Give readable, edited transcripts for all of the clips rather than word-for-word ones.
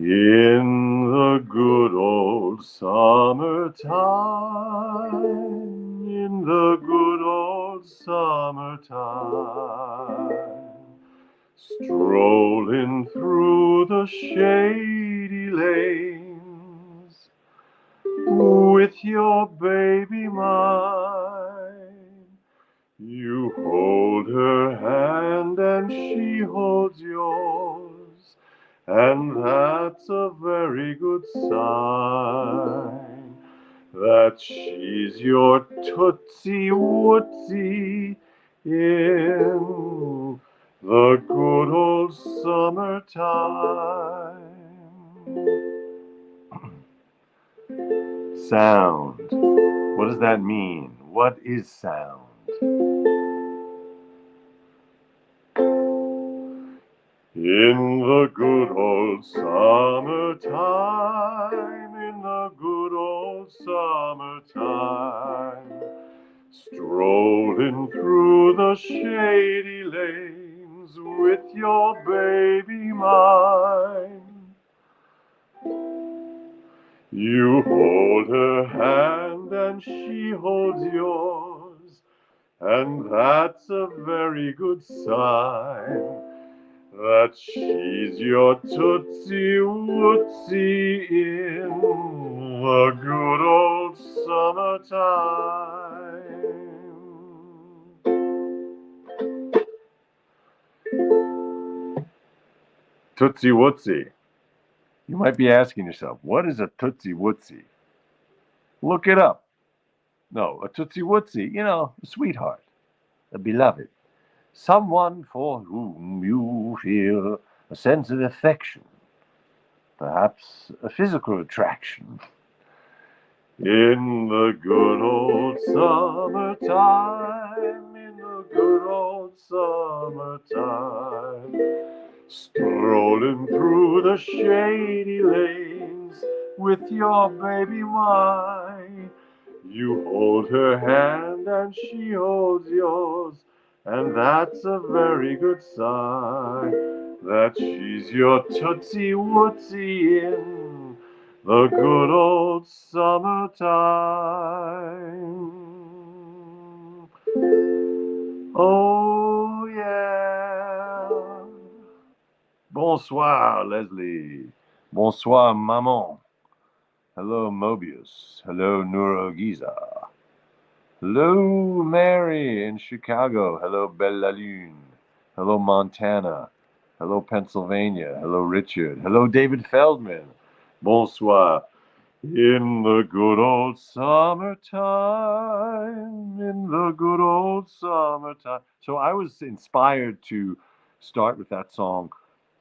In the good old summertime, in the good old summertime, strolling through the shady lanes, with your baby mine. You hold her hand and she holds yours, and that's a very good sign that she's your Tootsie Wootsie in the good old summertime. Sound. What does that mean? What is sound? In the good old summertime, in the good old summertime, strolling through the shady lanes with your baby mine. You hold her hand and she holds yours, and that's a very good sign that she's your Tootsie Wootsie in the good old summertime. Tootsie Wootsie. You might be asking yourself, what is a Tootsie Wootsie? Look it up. No, a Tootsie Wootsie, a sweetheart, a beloved. Someone for whom you feel a sense of affection, perhaps a physical attraction. In the good old summertime, in the good old summertime, strolling through the shady lanes with your baby mine. You hold her hand and she holds yours, and that's a very good sign that she's your Tootsie Wootsie in the good old summertime. Oh, yeah. Bonsoir, Leslie. Bonsoir, Maman. Hello, Mobius. Hello, Nuro Giza. Hello, Mary in Chicago. Hello, Bella Lune. Hello, Montana. Hello, Pennsylvania. Hello, Richard. Hello, David Feldman. Bonsoir. In the good old summertime, in the good old summertime. So I was inspired to start with that song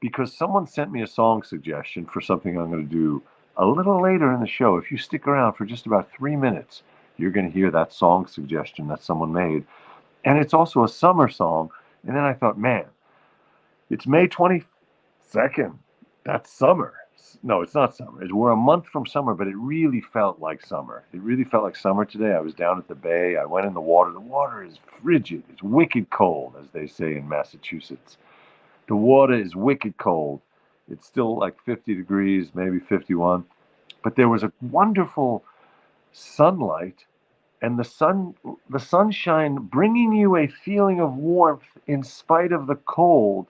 because someone sent me a song suggestion for something I'm going to do a little later in the show. If you stick around for just about 3 minutes, you're going to hear that song suggestion that someone made. And it's also a summer song. And then I thought, man, it's May 22nd. That's summer. No, it's not summer. We're a month from summer, but it really felt like summer. It really felt like summer today. I was down at the bay. I went in the water. The water is frigid. It's wicked cold, as they say in Massachusetts. The water is wicked cold. It's still like 50 degrees, maybe 51. But there was a wonderful sunlight and the sunshine bringing you a feeling of warmth in spite of the cold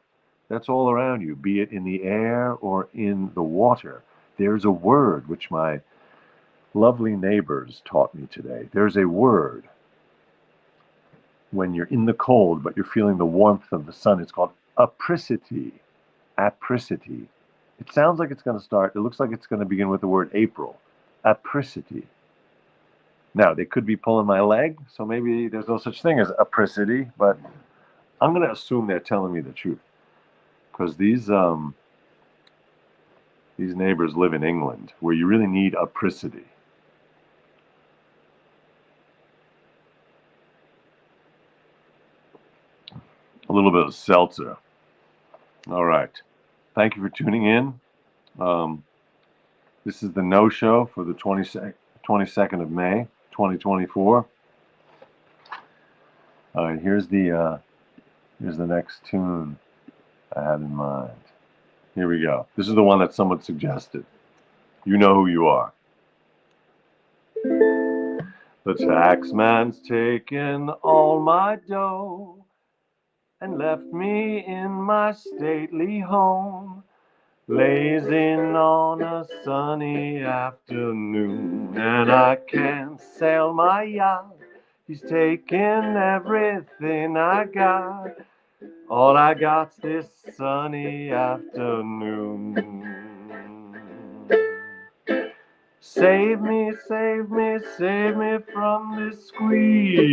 that's all around you, be it in the air or in the water. There's a word which my lovely neighbors taught me today. There's a word when you're in the cold, but you're feeling the warmth of the sun. It's called apricity. Apricity. It sounds like it's going to start, it looks like it's going to begin with the word April. Apricity. Now, they could be pulling my leg, so maybe there's no such thing as apricity, but I'm going to assume they're telling me the truth. Because these neighbors live in England, where you really need apricity. A little bit of seltzer. All right. Thank you for tuning in. This is the nosho for the 22nd of May, 2024. All right, here's the next tune I had in mind. Here we go. This is the one that someone suggested. You know who you are. The taxman's taken all my dough and left me in my stately home, lazing on a sunny afternoon, and I can't sail my yacht. He's taken everything I got. All I got's this sunny afternoon. Save me, save me, save me from this squeeze.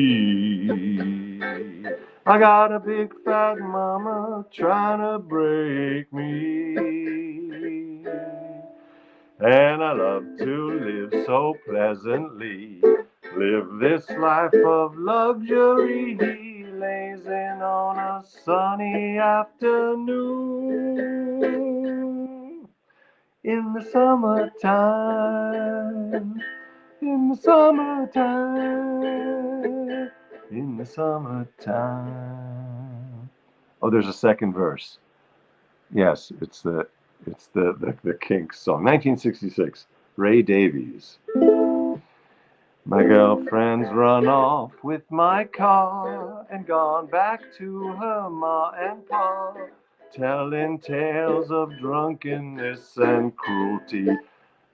I got a big fat mama trying to break me. And I love to live so pleasantly, live this life of luxury, lazing on a sunny afternoon. In the summertime, in the summertime, in the summertime. Oh, there's a second verse. Yes, it's the Kinks song, 1966, Ray Davies. My girlfriend's run off with my car and gone back to her ma and pa, telling tales of drunkenness and cruelty.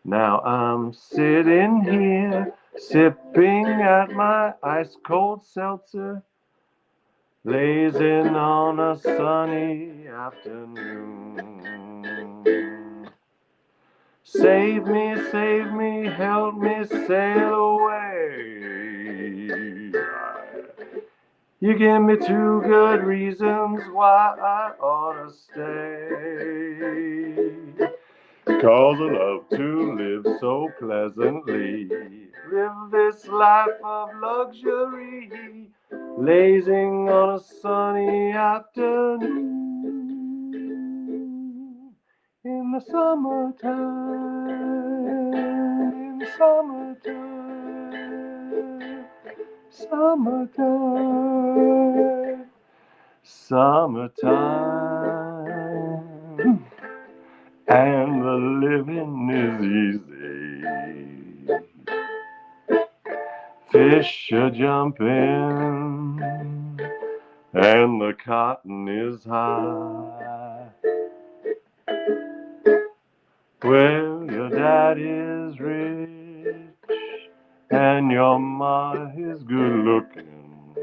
Now I'm sitting here, sipping at my ice-cold seltzer, lazing on a sunny afternoon. Save me, help me sail away. You give me two good reasons why I ought to stay. 'Cause I love to live so pleasantly, live this life of luxury, lazing on a sunny afternoon. In the summertime, in the summertime, summertime, summertime, and the living is easy. Fish are jumping, and the cotton is high. Well, your daddy's rich, and your ma is good looking.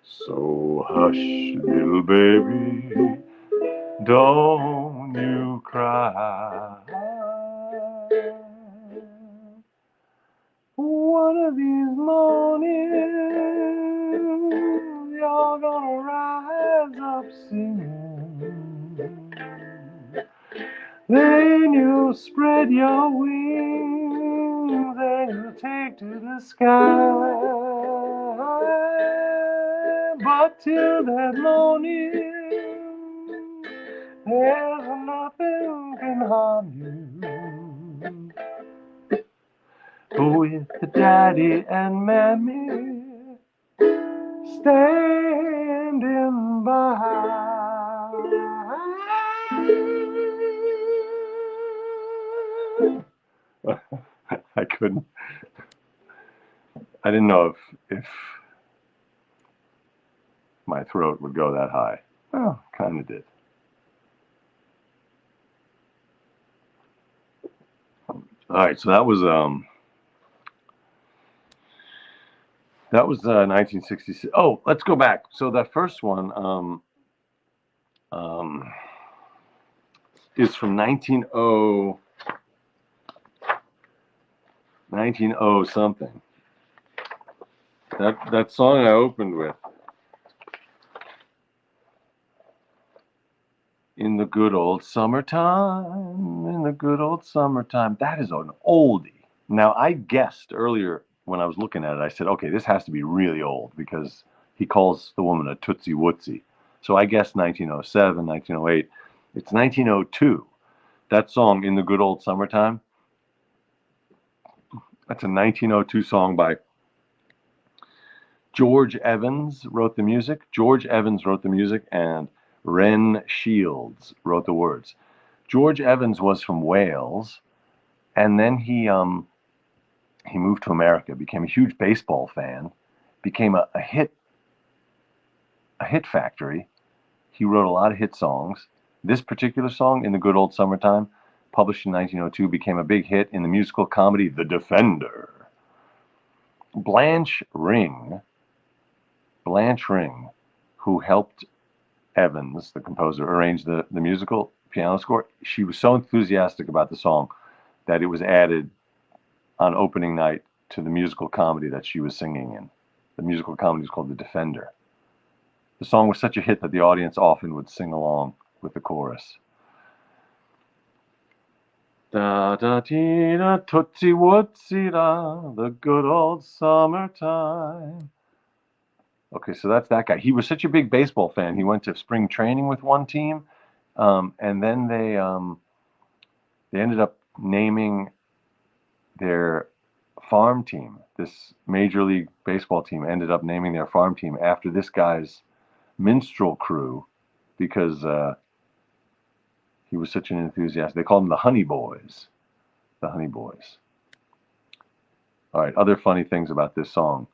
So hush, little baby, don't you cry. One of these mornings, you're gonna rise up singing. Then you'll spread your wings and you'll take to the sky. But till that morning, there's nothing can harm you. With the daddy and mammy standing by. I couldn't. I didn't know if my throat would go that high. Well, kind of did. All right, so that was 1966. Oh, let's go back. So that first one is from 1900 something. That song I opened with, in the good old summertime, in the good old summertime. That is an oldie. Now, I guessed earlier when I was looking at it, I said, okay, this has to be really old because he calls the woman a Tootsie Wootsie. So I guessed 1907, 1908. It's 1902. That song, In the Good Old Summertime, that's a 1902 song by George Evans wrote the music. George Evans wrote the music, and Ren Shields wrote the words. George Evans was from Wales, and then he moved to America, became a huge baseball fan, became a hit factory. He wrote a lot of hit songs. This particular song, In the Good Old Summertime, published in 1902, became a big hit in the musical comedy The Defender. Blanche Ring, who helped Evans, the composer, arrange the musical piano score, she was so enthusiastic about the song that it was added on opening night to the musical comedy that she was singing in. The musical comedy is called The Defender. The song was such a hit that the audience often would sing along with the chorus. Da da dee da tootsie wootsie da, the good old summertime. Okay, so that's that guy. He was such a big baseball fan. He went to spring training with one team, and then they ended up naming their farm team. This Major League Baseball team ended up naming their farm team after this guy's minstrel crew because he was such an enthusiast. They called him the Honey Boys. The Honey Boys. All right, other funny things about this song.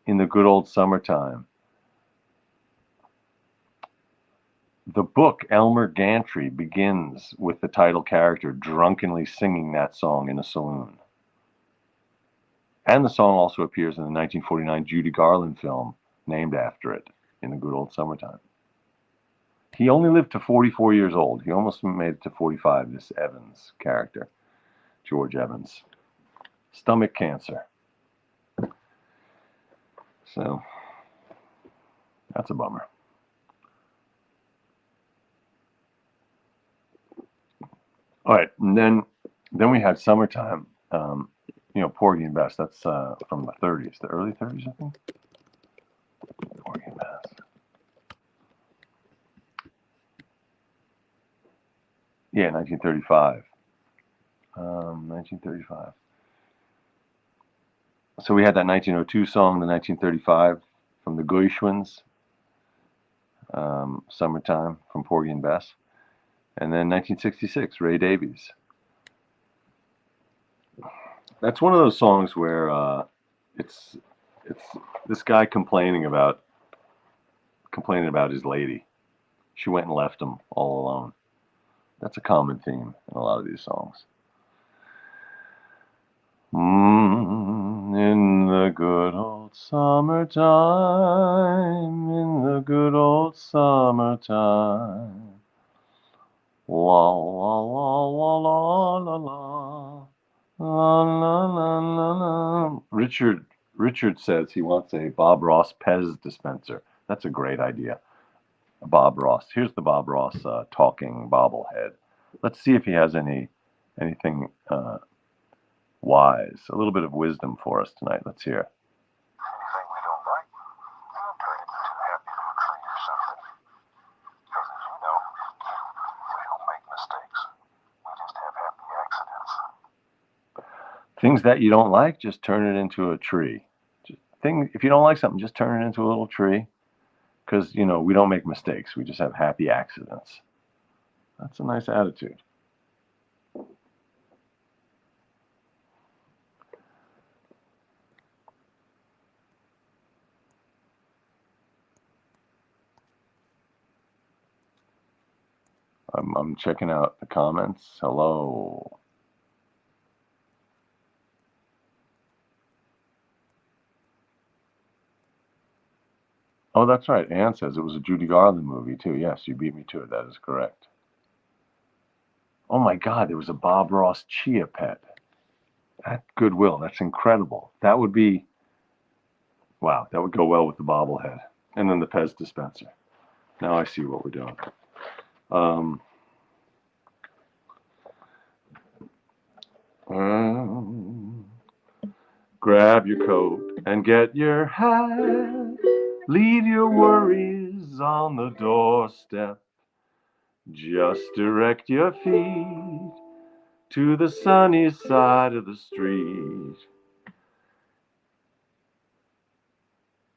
In the Good Old Summertime, the book Elmer Gantry begins with the title character drunkenly singing that song in a saloon. And the song also appears in the 1949 Judy Garland film named after it, In the Good Old Summertime. He only lived to 44 years old. He almost made it to 45, this Evans character, George Evans. Stomach cancer. So, that's a bummer. All right, and then we had Summertime. Porgy and Bess. That's from the 30s, the early 30s, I think. Porgy and Bess. Yeah, 1935. 1935. So we had that 1902 song, the 1935 from the Gershwins, Summertime from Porgy and Bess. And then 1966, Ray Davies. That's one of those songs where it's this guy complaining about his lady. She went and left him all alone. That's a common theme in a lot of these songs. In the good old summertime, in the good old summertime. La la la la la la la. La, la, la, la, la. Richard says he wants a Bob Ross Pez dispenser. That's a great idea. Bob Ross. Here's the Bob Ross talking bobblehead. Let's see if he has anything wise, a little bit of wisdom for us tonight. Let's hear. Anything we don't like, don't turn it into happy little tree or something. Because as you know, we don't make mistakes. We just have happy accidents. Things that you don't like, just turn it into a tree. If you don't like something, just turn it into a little tree. Because, we don't make mistakes. We just have happy accidents. That's a nice attitude. I'm checking out the comments. Hello. Oh, that's right. Ann says it was a Judy Garland movie, too. Yes, you beat me to it. That is correct. Oh, my God. There was a Bob Ross Chia Pet at Goodwill. That's incredible. That would be... Wow, that would go well with the bobblehead. And then the Pez dispenser. Now I see what we're doing. Grab your coat and get your hat. Leave your worries on the doorstep. Just direct your feet to the sunny side of the street.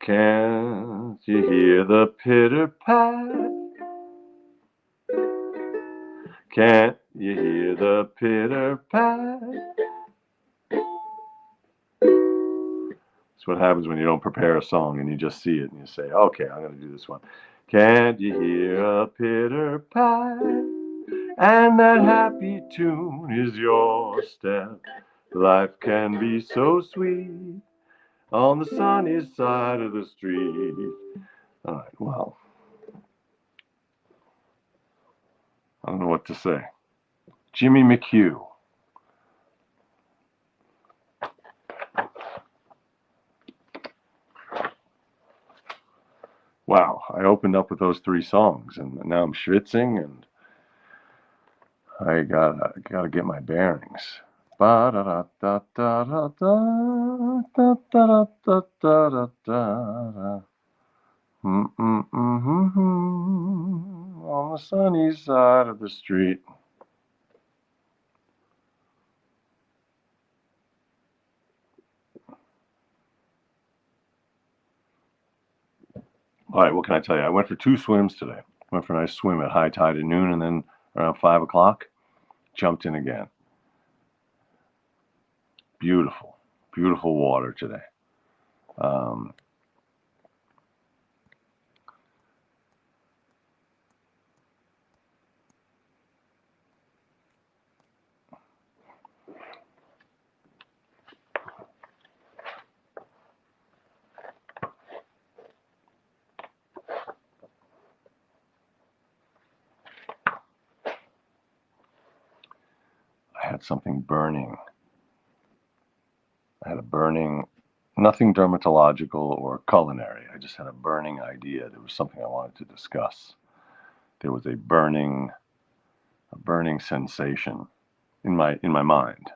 Can't you hear the pitter-pat? Can't you hear the pitter-pat? That's what happens when you don't prepare a song and you just see it and you say, okay, I'm going to do this one. Can't you hear a pitter-pat? And that happy tune is your step. Life can be so sweet on the sunny side of the street. All right, well, I don't know what to say. Jimmy McHugh. Wow, I opened up with those three songs, and now I'm schwitzing, and I gotta get my bearings. Ba da da da da da da da da da da da da. On the sunny side of the street. All right, what can I tell you? I went for 2 swims today. Went for a nice swim at high tide at noon, and then around 5 o'clock, jumped in again. Beautiful, beautiful water today. Um, I had something burning. I had a burning, nothing dermatological or culinary. I just had a burning idea. There was something I wanted to discuss. There was a burning sensation in my mind.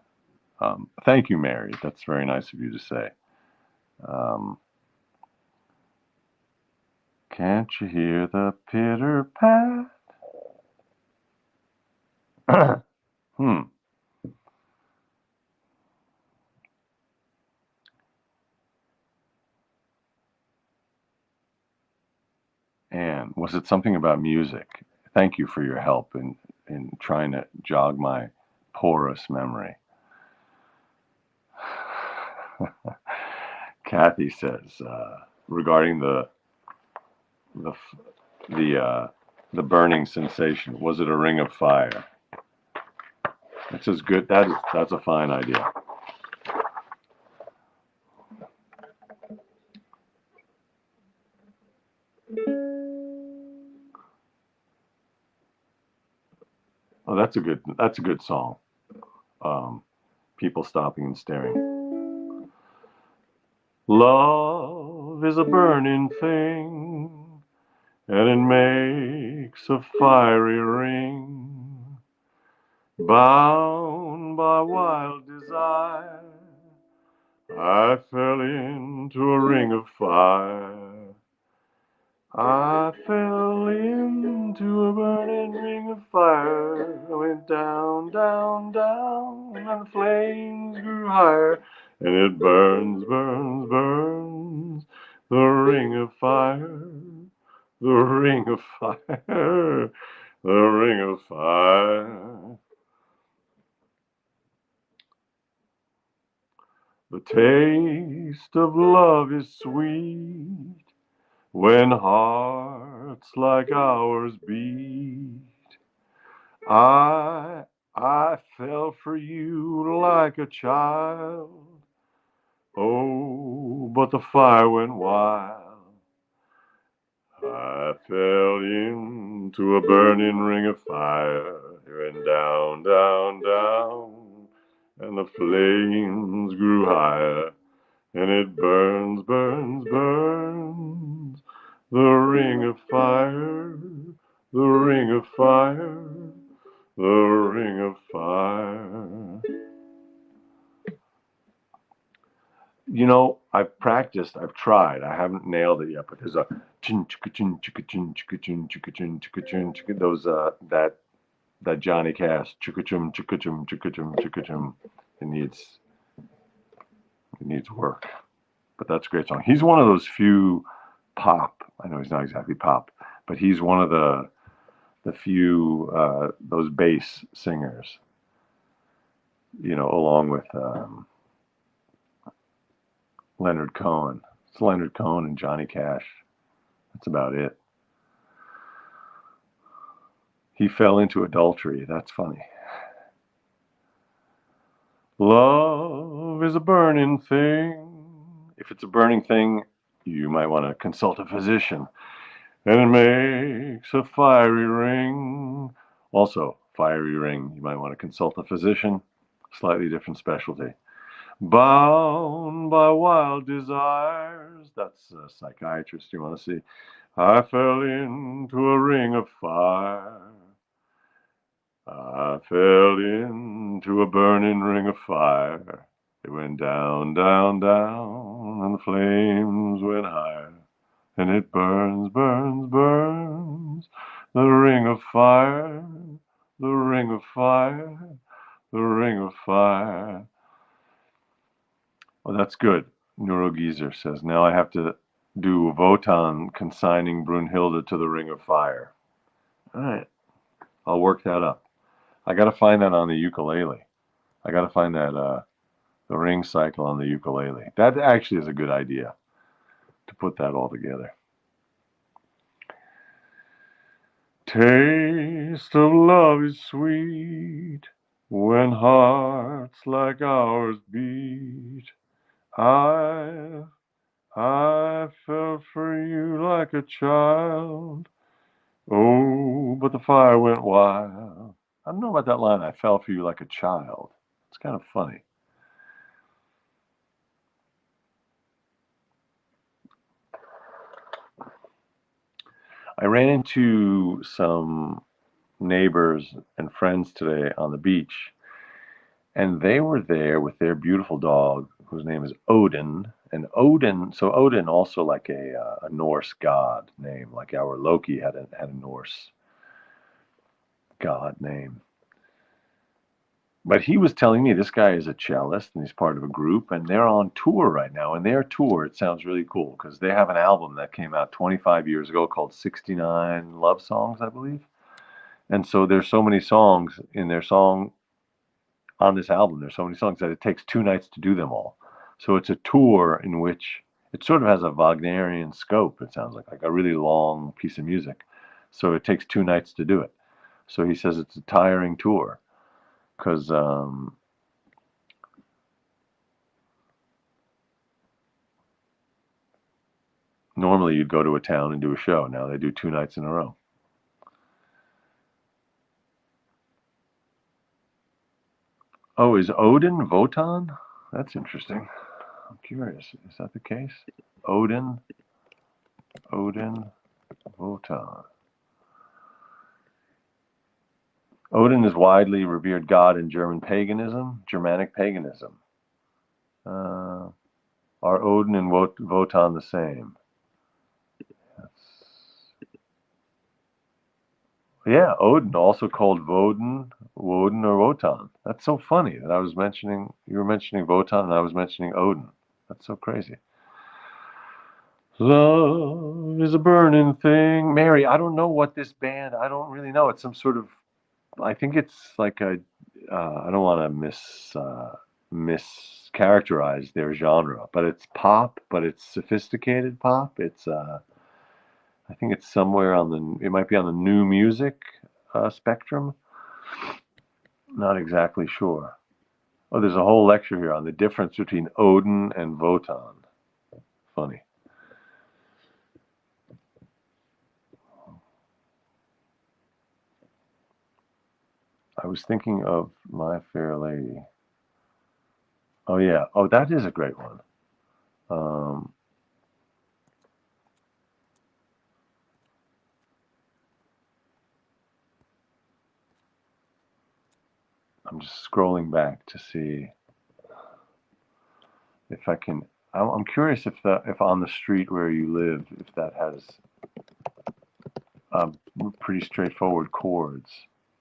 Thank you, Mary. That's very nice of you to say. Um, can't you hear the pitter pat? hmm. And was it something about music? Thank you for your help in trying to jog my porous memory. Kathy says regarding the the uh, the burning sensation. Was it a ring of fire? That's as good. That's a fine idea. Oh, that's a good song. Um, people stopping and staring. Love is a burning thing, and it makes a fiery ring. Bound by wild desire, I fell into a ring of fire. I fell into a burning ring of fire. I went down, down, down, and the flames grew higher. And it burns, burns, burns, the ring of fire, the ring of fire, the ring of fire. The taste of love is sweet when hearts like ours beat. I I fell for you like a child. Oh, but the fire went wild. I fell into a burning ring of fire, and down, down, down, and the flames grew higher, and it burns, burns, burns, the ring of fire, the ring of fire, the ring of fire. You know, I've practiced, I've tried, I haven't nailed it yet, but there's a chin chicka chin chicka chin chicka chin chicka chin chicka chin chicka those that Johnny Cash chicka chim chicka chim chicka chim chicka chim. It needs work. but that's a great song. He's one of those few pop. I know he's not exactly pop, but he's one of the few those bass singers. Along with Leonard Cohen. It's Leonard Cohen and Johnny Cash. That's about it. He fell into adultery. That's funny. Love is a burning thing. If it's a burning thing, you might want to consult a physician. And it makes a fiery ring. Also, fiery ring, you might want to consult a physician. Slightly different specialty. Bound by wild desires. That's a psychiatrist you want to see. I fell into a ring of fire. I fell into a burning ring of fire. It went down, down, down, and the flames went higher. And it burns, burns, burns. The ring of fire, the ring of fire, the ring of fire. Well, that's good. Neurogeezer says, now I have to do Wotan consigning Brunhilde to the ring of fire. All right. I'll work that up. I got to find that on the ukulele. I got to find that the ring cycle on the ukulele. That actually is a good idea to put that all together. Taste of love is sweet when hearts like ours beat. I fell for you like a child. Oh, but the fire went wild. I don't know about that line. I fell for you like a child. It's kind of funny. I ran into some neighbors and friends today on the beach, and they were there with their beautiful dog, whose name is Odin. And Odin also like a Norse god name, like our Loki had a Norse god name. But he was telling me this guy is a cellist and he's part of a group and they're on tour right now. And their tour, it sounds really cool because they have an album that came out 25 years ago called 69 Love Songs, I believe. And so there's so many songs in their song on this album. There's so many songs that it takes 2 nights to do them all. So it's a tour in which it sort of has a Wagnerian scope, it sounds like a really long piece of music. So it takes 2 nights to do it. So he says it's a tiring tour because normally you'd go to a town and do a show. Now they do 2 nights in a row. Oh, is Odin Wotan? That's interesting. I'm curious. Is that the case? Odin Wotan. Odin is widely revered god in Germanic paganism. Are Odin and Wotan the same? Yeah, Odin, also called Woden or Wotan. That's so funny that you were mentioning Wotan and I was mentioning Odin. That's so crazy. Love is a burning thing. Mary, I don't know what this band, I don't really know. It's some sort of, I think it's like I don't want to mischaracterize their genre, but it's pop, but it's sophisticated pop. I think it's somewhere it might be on the new music spectrum. Not exactly sure. Oh, there's a whole lecture here on the difference between Odin and Wotan. Funny. I was thinking of My Fair Lady. Oh yeah. Oh, that is a great one. I'm just scrolling back to see if I can. I'm curious if on the street where you live, if that has pretty straightforward chords.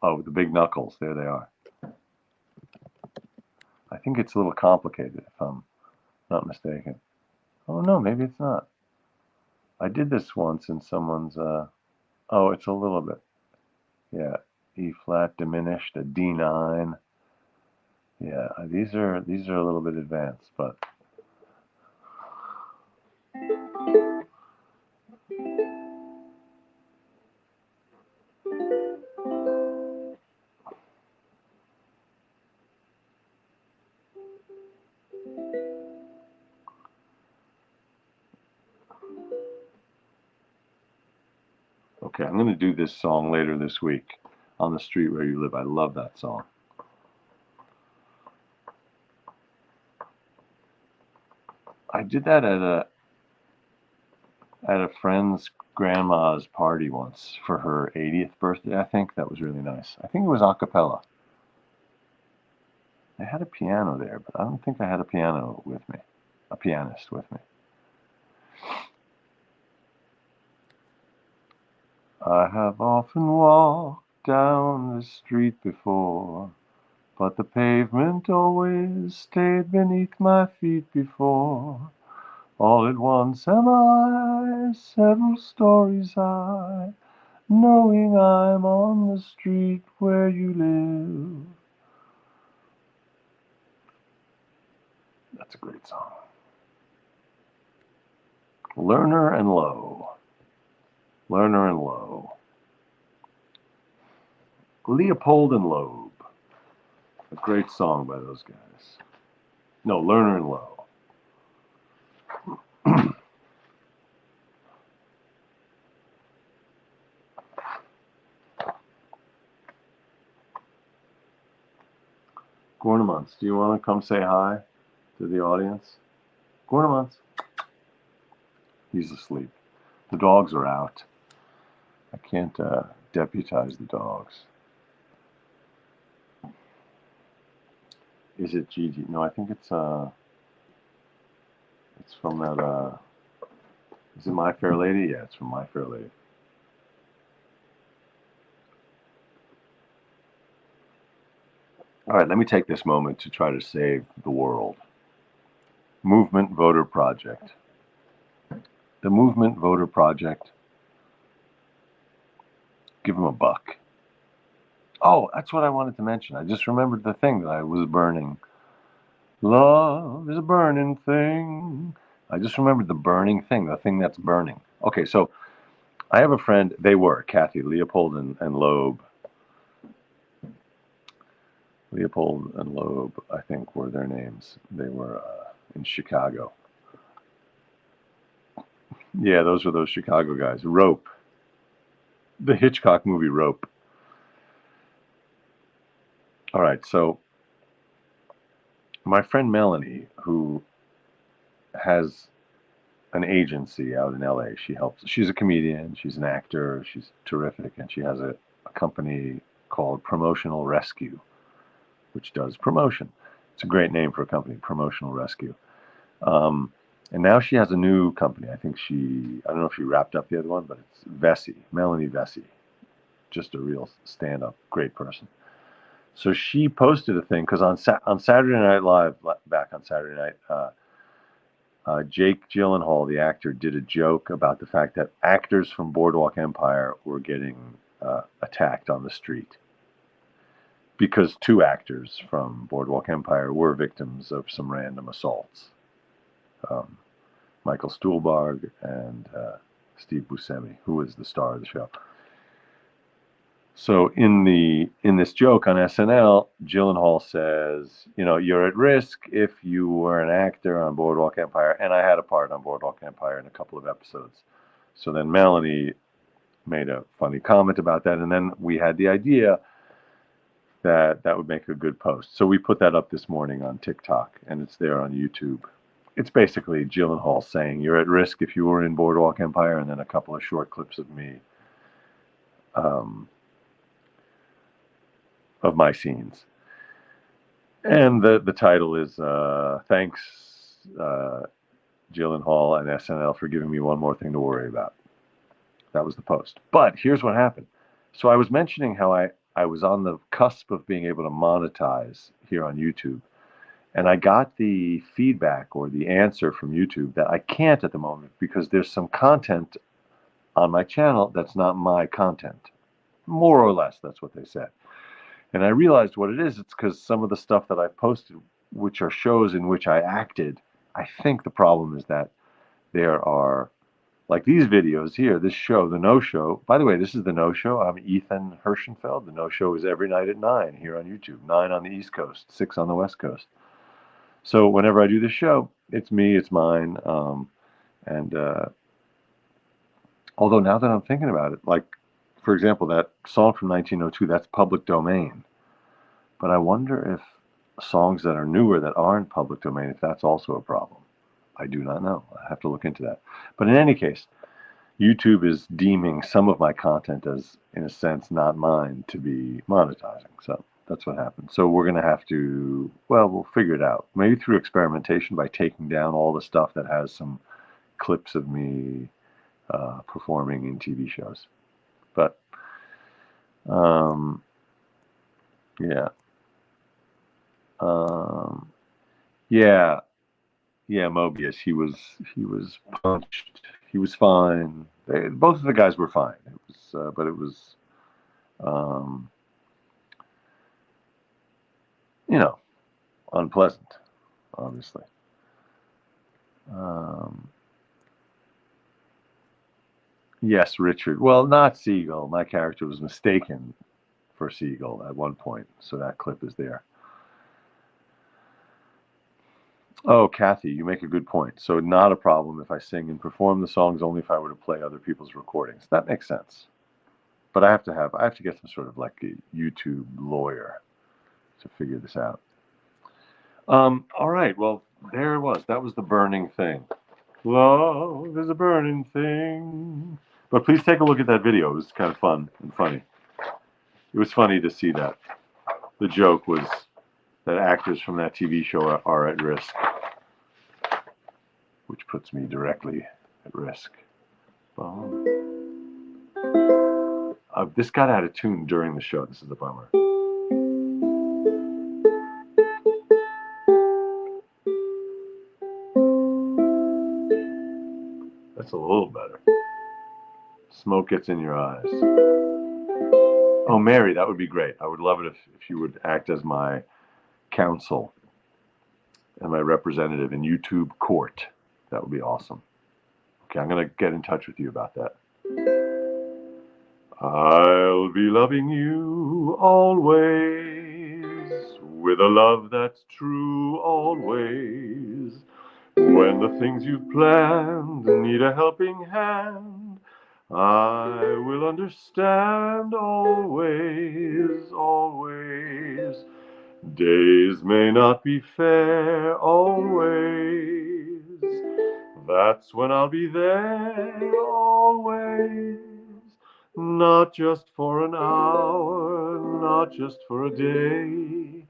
Oh, the big knuckles. There they are. I think it's a little complicated, if I'm not mistaken. Oh no, maybe it's not. I did this once in someone's. Oh, it's a little bit. Yeah, E flat diminished, a D9. Yeah, these are a little bit advanced, but okay. I'm gonna do this song later this week. On the Street Where You Live. I love that song. I did that at a friend's grandma's party once for her 80th birthday. I think that was really nice. I think it was a cappella. I had a piano there, but I don't think I had a piano with me, a pianist with me. I have often walked down the street before, but the pavement always stayed beneath my feet before. All at once am I several stories high, knowing I'm on the street where you live. That's a great song. Lerner and Lowe. Lerner and Lowe. Leopold and Loeb. A great song by those guys. No, Lerner and Lowe. Gornamans, do you want to come say hi to the audience? Gornamans. He's asleep. The dogs are out. I can't deputize the dogs. Is it Gigi? No, I think it's from that is it My Fair Lady? Yeah, it's from My Fair Lady. All right, let me take this moment to try to save the world. Movement Voter Project. The Movement Voter Project. Give them a buck. Oh, that's what I wanted to mention. I just remembered the thing that I was burning. Love is a burning thing. I just remembered the burning thing, the thing that's burning. Okay, so I have a friend. They were Kathy, Leopold, and Loeb. Leopold and Loeb, I think, were their names. They were in Chicago. Yeah, those were those Chicago guys. Rope. The Hitchcock movie Rope. All right, so my friend Melanie, who has an agency out in LA, she's a comedian, she's an actor, she's terrific, and she has a company called Promotional Rescue, which does promotion. It's a great name for a company, Promotional Rescue. And now she has a new company. I don't know if she wrapped up the other one, but it's Vesey, Melanie Vesey. Just a real stand-up, great person. So she posted a thing, because on Saturday Night Live, back on Saturday night, Jake Gyllenhaal, the actor, did a joke about the fact that actors from Boardwalk Empire were getting attacked on the street because two actors from Boardwalk Empire were victims of some random assaults. Michael Stuhlbarg and Steve Buscemi, who was the star of the show. So in this joke on SNL, Gyllenhaal says, you're at risk if you were an actor on Boardwalk Empire, and I had a part on Boardwalk Empire in a couple of episodes. So then Melanie made a funny comment about that, and then we had the idea that would make a good post. So we put that up this morning on TikTok, and it's there on YouTube. It's basically Gyllenhaal saying, you're at risk if you were in Boardwalk Empire, and then a couple of short clips of me, of my scenes. And the title is, thanks, Gyllenhaal and SNL for giving me one more thing to worry about. That was the post. But here's what happened. So I was mentioning how I was on the cusp of being able to monetize here on YouTube. And I got the feedback or the answer from YouTube that I can't at the moment because there's some content on my channel that's not my content. More or less, that's what they said. And I realized what it is. It's because some of the stuff that I've posted, which are shows in which I acted, I think the problem is that there are, like these videos here, this show, The No Show. By the way, this is The No Show. I'm Ethan Hirschenfeld. The No Show is every night at 9 here on YouTube, 9 on the East Coast, 6 on the West Coast. So whenever I do this show, it's me, it's mine. And although now that I'm thinking about it, like, for example, that song from 1902, that's public domain. But I wonder if songs that are newer that aren't public domain, if that's also a problem. I do not know. I have to look into that. But in any case, YouTube is deeming some of my content as, in a sense, not mine to be monetizing. So that's what happened. So we're going to have to, well, we'll figure it out. Maybe through experimentation by taking down all the stuff that has some clips of me performing in TV shows. But, yeah. Yeah. Yeah, Mobius. He was punched. He was fine. Both of the guys were fine. It was, but it was, um, you know, unpleasant, obviously. Yes, Richard. Well, not Siegel. My character was mistaken for Siegel at one point, so that clip is there. Oh, Kathy, you make a good point. So not a problem if I sing and perform the songs, only if I were to play other people's recordings. That makes sense. But I have to get some sort of like a YouTube lawyer to figure this out. All right. Well, there it was. That was the burning thing. Love is a burning thing. But please take a look at that video. It was kind of fun and funny. It was funny to see that. The joke was that actors from that TV show are at risk, which puts me directly at risk. This got out of tune during the show. This is a bummer. That's a little better. Smoke gets in your eyes. Oh, Mary, that would be great. I would love it if you would act as my counsel and my representative in YouTube court. That would be awesome. Okay, I'm going to get in touch with you about that. I'll be loving you always, with a love that's true always. When the things you've planned need a helping hand, I will understand always, always. Days may not be fair always. That's when I'll be there always. Not just for an hour, not just for a day,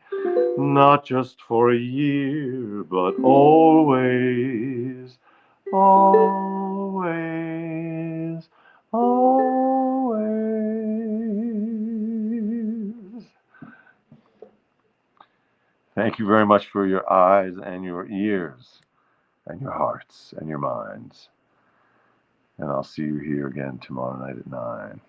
not just for a year, but always, always, always. Thank you very much for your eyes and your ears and your hearts and your minds. And I'll see you here again tomorrow night at 9.